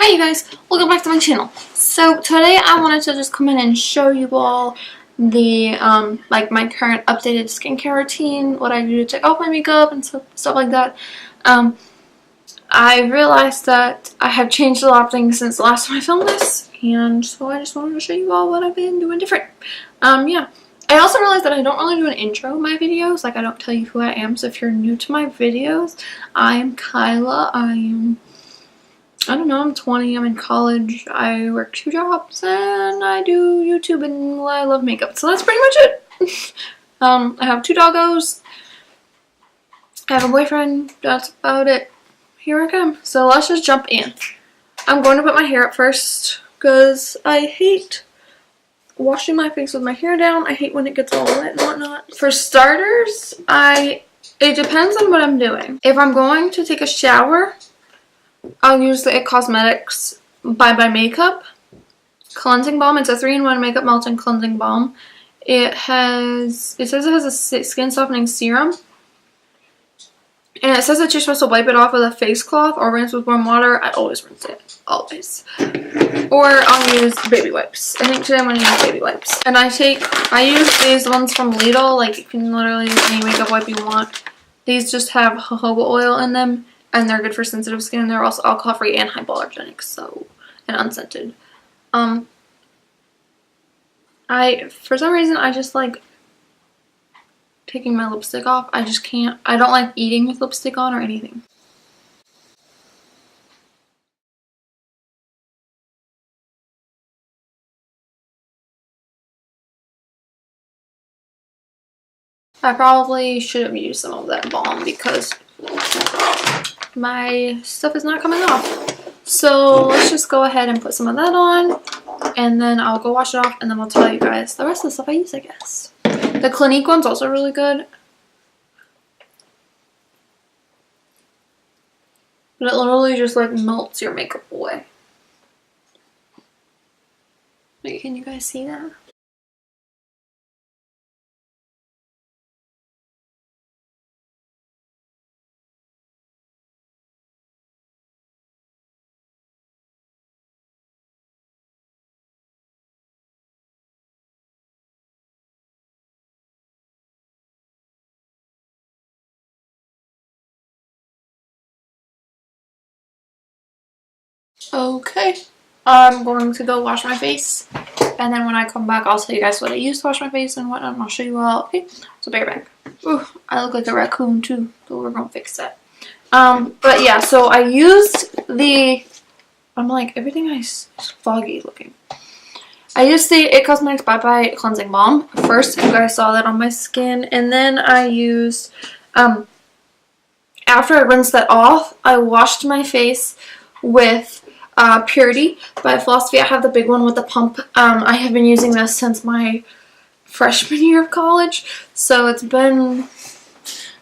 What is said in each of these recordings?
Hi you guys, welcome back to my channel. So today I wanted to just come in and show you all the like my current updated skincare routine, what I do to take off my makeup and stuff like that. I realized that I have changed a lot of things since the last time I filmed this, and so I just wanted to show you all what I've been doing different. Yeah. I also realized that I don't really do an intro in my videos, like I don't tell you who I am. So if you're new to my videos, I'm Kyla. I don't know, I'm 20, I'm in college, I work 2 jobs, and I do YouTube, and I love makeup. So that's pretty much it. I have 2 doggos, I have a boyfriend, that's about it. Here I come. So let's just jump in. I'm going to put my hair up first, because I hate washing my face with my hair down. I hate when it gets all wet and whatnot. For starters, it depends on what I'm doing. If I'm going to take a shower, I'll use the IT Cosmetics Bye Bye Makeup Cleansing Balm. It's a 3-in-1 makeup melt and cleansing balm. It says it has a skin softening serum. And it says that you're supposed to wipe it off with a face cloth or rinse with warm water. I always rinse it. Always. Or I'll use baby wipes. I think today I'm going to use baby wipes. And I use these ones from Lidl. Like, you can literally use any makeup wipe you want. These just have jojoba oil in them. And they're good for sensitive skin. They're also alcohol-free and hypoallergenic, so, and unscented. For some reason, I just like taking my lipstick off. I just can't. I don't like eating with lipstick on or anything. I probably should have used some of that balm because my stuff is not coming off. So let's just go ahead and put some of that on, and then I'll go wash it off, and then I'll tell you guys the rest of the stuff I use, I guess. The Clinique one's also really good. But it literally just like melts your makeup away. Wait, can you guys see that? Okay, I'm going to go wash my face, and then when I come back I'll tell you guys what I used to wash my face and whatnot, and I'll show you all. Okay, so bear back. Ooh, I look like a raccoon too, but we're gonna fix that. But yeah, so I used I'm like, everything is foggy looking. I used the IT Cosmetics Bye Bye Cleansing Balm first. You guys saw that on my skin, and then I used, after I rinsed that off, I washed my face with Purity by Philosophy. I have the big one with the pump. I have been using this since my freshman year of college, so it's been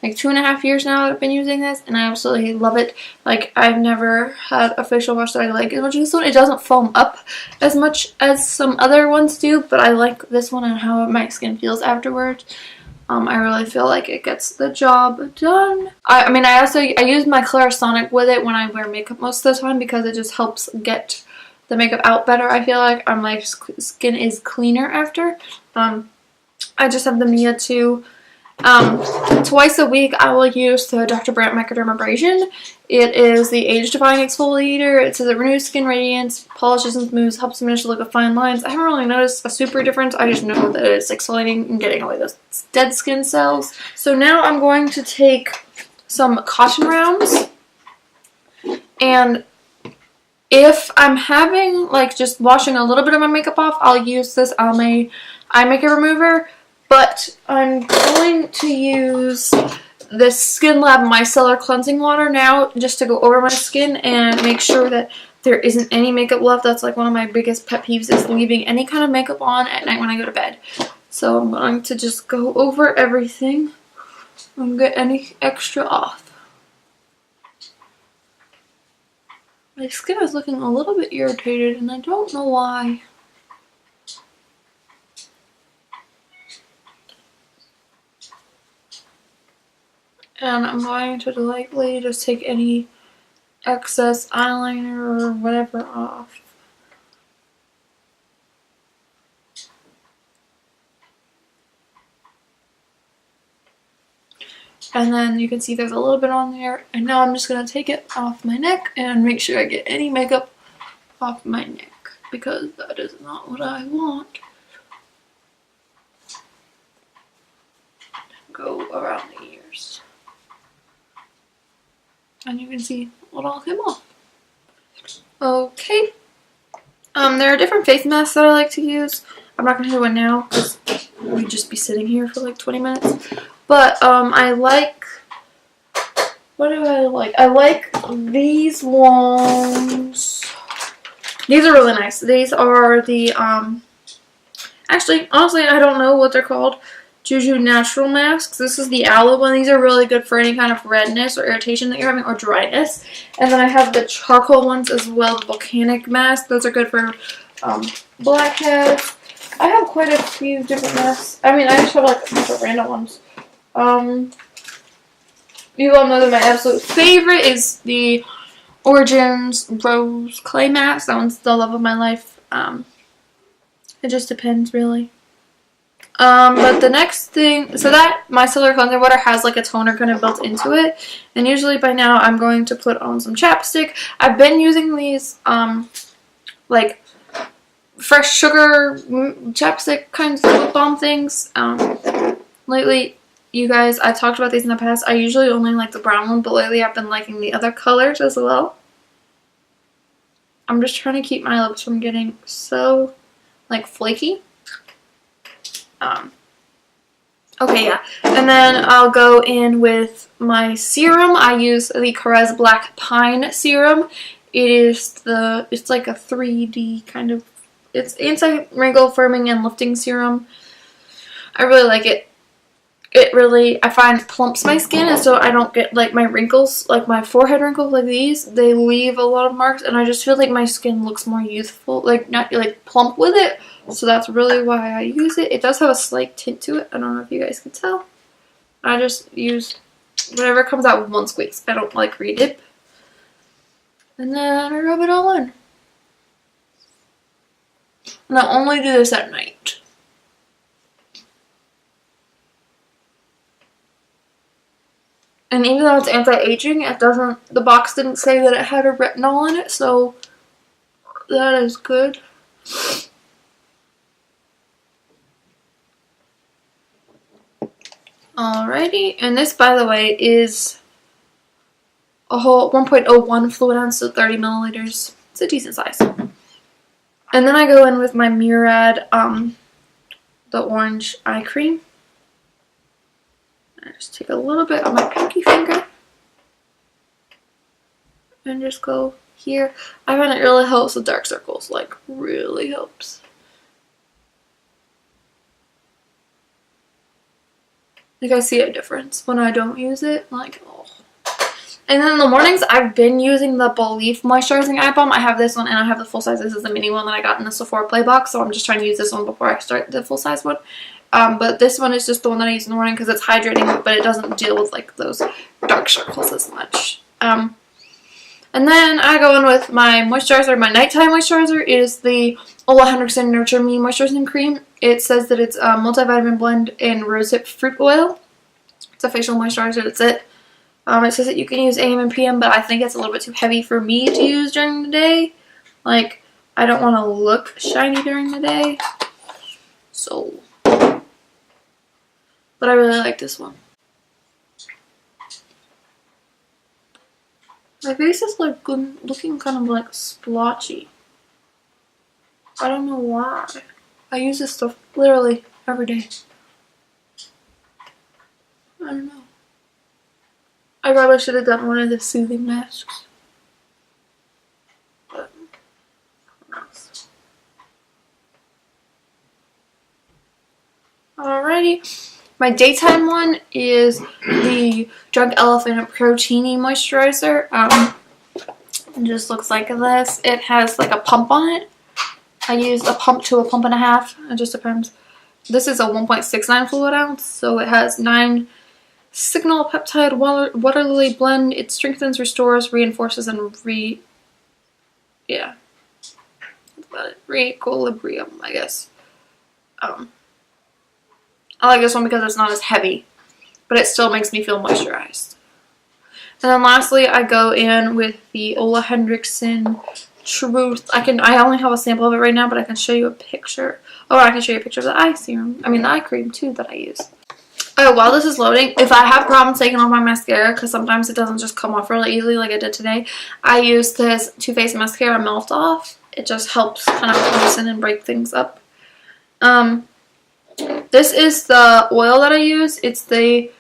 like 2.5 years now that I've been using this, and I absolutely love it. Like, I've never had a facial wash that I like as much as this one. It doesn't foam up as much as some other ones do, but I like this one and how my skin feels afterwards. I really feel like it gets the job done. I mean, I use my Clarisonic with it when I wear makeup most of the time because it just helps get the makeup out better. I feel like my skin is cleaner after. I just have the Mia too. Twice a week I will use the Dr. Brandt Microdermabrasion. It is the age-defying exfoliator. It says it renews skin radiance, polishes and smooths, helps diminish the look of fine lines. I haven't really noticed a super difference. I just know that it's exfoliating and getting away those dead skin cells. So now I'm going to take some cotton rounds, and if I'm having like just washing a little bit of my makeup off, I'll use this eye makeup remover. But I'm going to use this Skin Lab Micellar Cleansing Water now just to go over my skin and make sure that there isn't any makeup left. That's like one of my biggest pet peeves, is leaving any kind of makeup on at night when I go to bed. So I'm going to just go over everything and get any extra off. My skin is looking a little bit irritated, and I don't know why. And I'm going to lightly just take any excess eyeliner or whatever off. And then you can see there's a little bit on there. And now I'm just going to take it off my neck and make sure I get any makeup off my neck, because that is not what I want. Go around the ears. And you can see what all came off. Okay. There are different face masks that I like to use. I'm not going to do one now because we'd just be sitting here for like 20 minutes. But I like, what do I like? I like these ones. These are really nice. These are the, actually, honestly, I don't know what they're called. Juju Natural Masks. This is the aloe one. These are really good for any kind of redness or irritation that you're having, or dryness. And then I have the charcoal ones as well, the volcanic mask. Those are good for blackheads. I have quite a few different masks. I mean, I just have like a bunch of random ones. You all know that my absolute favorite is the Origins Rose Clay Mask. That one's the love of my life. It just depends, really. But the next thing, so that micellar cleanser water has like a toner kind of built into it, and usually by now I'm going to put on some chapstick. I've been using these like fresh sugar chapstick kinds of lip balm things lately. You guys, I talked about these in the past. I usually only like the brown one, but lately I've been liking the other colors as well. I'm just trying to keep my lips from getting so like flaky. Okay, yeah. And then I'll go in with my serum. I use the Caress Black Pine Serum. It's like a 3D kind of, it's anti-wrinkle firming and lifting serum. I really like it. It really, I find, plumps my skin, and so I don't get like my wrinkles, like my forehead wrinkles like these. They leave a lot of marks, and I just feel like my skin looks more youthful, like not like plump with it. So that's really why I use it. It does have a slight tint to it. I don't know if you guys can tell. I just use whatever comes out with one squeeze. I don't like re-dip. And then I rub it all in. And I only do this at night. And even though it's anti-aging, it doesn't, the box didn't say that it had a retinol in it, so that is good. Alrighty, and this, by the way, is a whole 1.01 fluid ounce, so 30 milliliters. It's a decent size. And then I go in with my Murad, the orange eye cream. I just take a little bit on my pinky finger and just go here. I find it really helps with dark circles, like really helps. Like I see a difference when I don't use it, like, oh. And then in the mornings, I've been using the Belief Moisturizing Eye Balm. I have this one and I have the full size. This is the mini one that I got in the Sephora Play box, so I'm just trying to use this one before I start the full size one. But this one is just the one that I use in the morning because it's hydrating, but it doesn't deal with like those dark circles as much. And then I go in with my moisturizer. My nighttime moisturizer is the Ola Henriksen Nurture Me Moisturizing Cream. It says that it's a multivitamin blend in rosehip fruit oil. It's a facial moisturizer. That's it. It says that you can use AM and PM, but I think it's a little bit too heavy for me to use during the day. Like, I don't want to look shiny during the day. So, but I really like this one. My face is like looking kind of like splotchy. I don't know why. I use this stuff literally every day. I don't know. I probably should have done one of the soothing masks. But, alrighty. My daytime one is the Drunk Elephant Protein Moisturizer. It just looks like this. It has like a pump on it. I use a pump to a pump and a half. It just depends. This is a 1.69 fluid ounce, so it has 9 Signal Peptide Water Lily Blend. It strengthens, restores, reinforces, and yeah. That's about it. Re-equilibrium, I guess. I like this one because it's not as heavy, but it still makes me feel moisturized. And then lastly, I go in with the Ole Henriksen Truth. I only have a sample of it right now, but I can show you a picture. Oh, I can show you a picture of the eye serum. I mean, the eye cream too that I use. Oh, while this is loading, if I have problems taking off my mascara, because sometimes it doesn't just come off really easily like I did today, I use this Too Faced Mascara Melt Off. It just helps kind of loosen and break things up. This is the oil that I use. It's the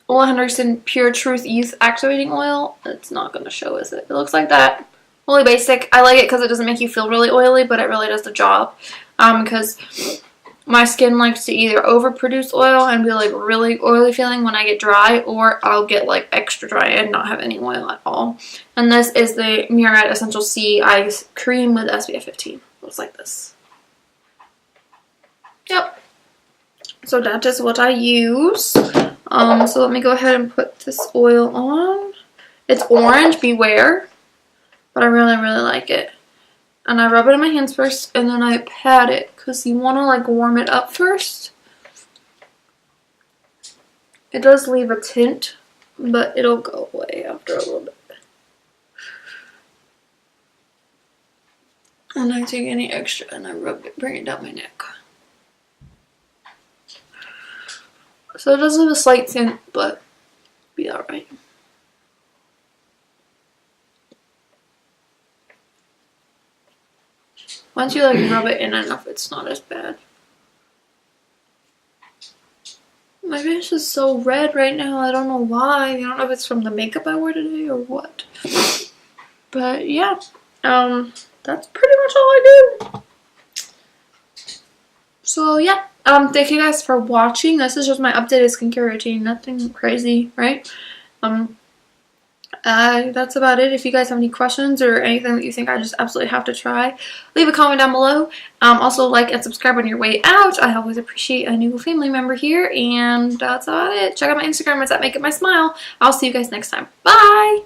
Ole Henriksen Pure Truth Youth Activating Oil. It's not going to show, is it? It looks like that. Really basic. I like it because it doesn't make you feel really oily, but it really does the job. Because my skin likes to either overproduce oil and be like really oily feeling when I get dry, or I'll get like extra dry and not have any oil at all. And this is the Murad Essential C Eye Cream with SPF 15. Looks like this. Yep. So that is what I use. So let me go ahead and put this oil on. It's orange, beware. But I really, really like it. And I rub it in my hands first, and then I pat it, because you want to like warm it up first. It does leave a tint, but it'll go away after a little bit. And I take any extra and I rub it, bring it down my neck. So it does have a slight tint, but be alright. Once you like rub it in enough, it's not as bad. My face is so red right now. I don't know why. I don't know if it's from the makeup I wore today or what. But yeah, that's pretty much all I do. So yeah, thank you guys for watching. This is just my updated skincare routine. Nothing crazy, right? That's about it. If you guys have any questions or anything that you think I just absolutely have to try, leave a comment down below. Also like and subscribe on your way out. I always appreciate a new family member here, and that's about it. Check out my Instagram. It's at Make It My Smile. I'll see you guys next time. Bye!